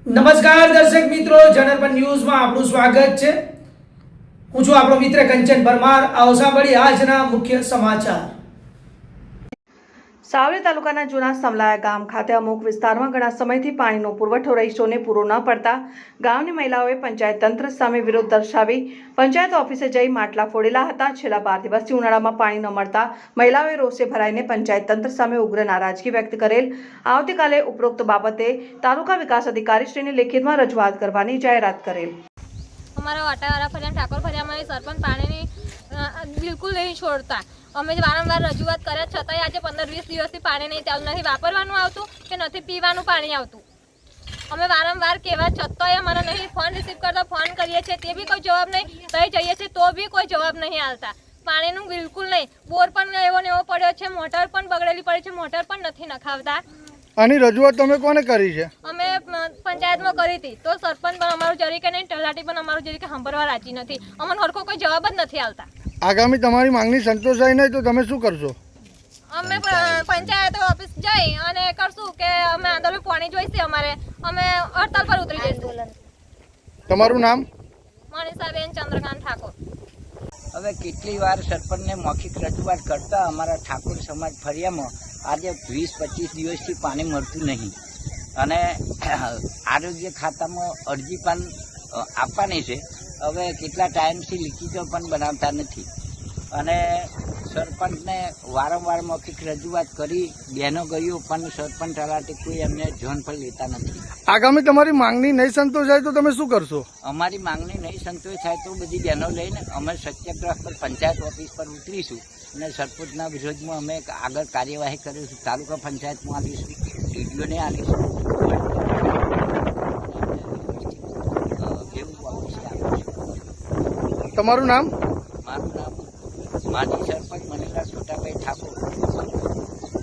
નમસ્કાર દર્શક મિત્રો, જનરપન ન્યૂઝમાં આપનું સ્વાગત છે। હું છું આપણો મિત્ર કંચન પરમાર। આવો સાંભળીએ આજના મુખ્ય સમાચાર। સાવલી તાલુકાના જૂના સમલાયા ગામ ખાતે અમુક વિસ્તારમાં ઘણા સમયથી પાણીનો પુરવઠો રહીશોને પૂરો ન પડતા ગામની મહિલાઓએ પંચાયત તંત્ર સામે વિરોધ દર્શાવી પંચાયત ઓફિસે જઈ માટલા ફોડેલા હતા। છેલ્લા 12 દિવસથી ઉનાળામાં પાણી ન મળતા મહિલાઓએ રોષે ભરાઈને પંચાયત તંત્ર સામે ઉગ્ર નારાજગી વ્યક્ત કરેલ। આવતીકાલે ઉપરોક્ત બાબતે તાલુકા વિકાસ અધિકારીશ્રીને લેખિતમાં રજૂઆત કરવાની જાહેરાત કરેલ। हमारा वाटावारा फरिया ठाकुर फरिया में सरपंच पानी बिल्कुल नहीं छोड़ता। અમે વારંવાર રજૂઆત કર્યા છતાંય આજે 15-20 દિવસથી પાણી નહીં ચાલુ, નથી વાપરવાનું આવતું કે નથી પીવાનું પાણી આવતું। અમે વારંવાર કહેવા છતાંય અમારા નહીં ફોન રિસીવ કરતા, ફોન કરીએ છીએ તે બી કોઈ જવાબ નહીં, તઈ જઈએ છીએ તો બી કોઈ જવાબ નહીં આવતા। પાણીનું બિલકુલ નહીં, બોર પણ એવો ને એવો પડ્યો છે, મોટર પણ બગડેલી પડી છે, મોટર પણ નથી નખાવતા। આની રજૂઆત તમે કોને કરી છે? અમે પંચાયતમાં કરી હતી તો સરપંચ પણ અમારું જરીકે નહીં, તલાટી પણ અમારું જરીકે સાંભળવા રાજી નથી। અમને હરખો કોઈ જવાબ જ નથી આવતા। આગામી તમારી માંગણી સંતોષાય નહીં તો તમે શું કરશો? અમે પંચાયત ઓફિસ જઈ અને કરશું કે અમે આંદોલન પાણી જોઈશે, અમારે અમે હડતાલ પર ઉતરી જઈશું। તમારું નામ? મનીષાબેન ચંદ્રકાંત ઠાકોર। હવે કેટલી વાર સરપંચને મૌખિક રજૂઆત કરતા અમારા ઠાકોર સમાજ ફરિયામાં આજે 20-25 દિવસથી પાણી મળતું નહીં અને આરોગ્ય ખાતામાં અરજી પણ આપવાની છે। હવે કેટલા ટાઈમથી લીકેજો પણ બનાવતા નથી અને સરપંચને વારંવાર મૌખિક રજૂઆત કરી, બહેનો ગયું પણ સરપંચ તલાટી કોઈ એમને ધ્યાન પણ લેતા નથી। આગામી તમારી માંગણી નહીં સંતોષાય તો તમે શું કરશો? અમારી માંગણી નહીં સંતોષાય તો બધી બહેનો લઈને અમે સત્યાગ્રહ પર પંચાયત ઓફિસ પર ઉતરીશું અને સરપંચના વિરોધમાં અમે આગળ કાર્યવાહી કરીશું। તાલુકા પંચાયતમાં આવીશું, ડીડીઓને આવીશું, એવું ઓફિસે આવીશું। તમારું નામ? મારું નામ માજી સરપંચ મનીષા છોટાભાઈ ઠાકોર।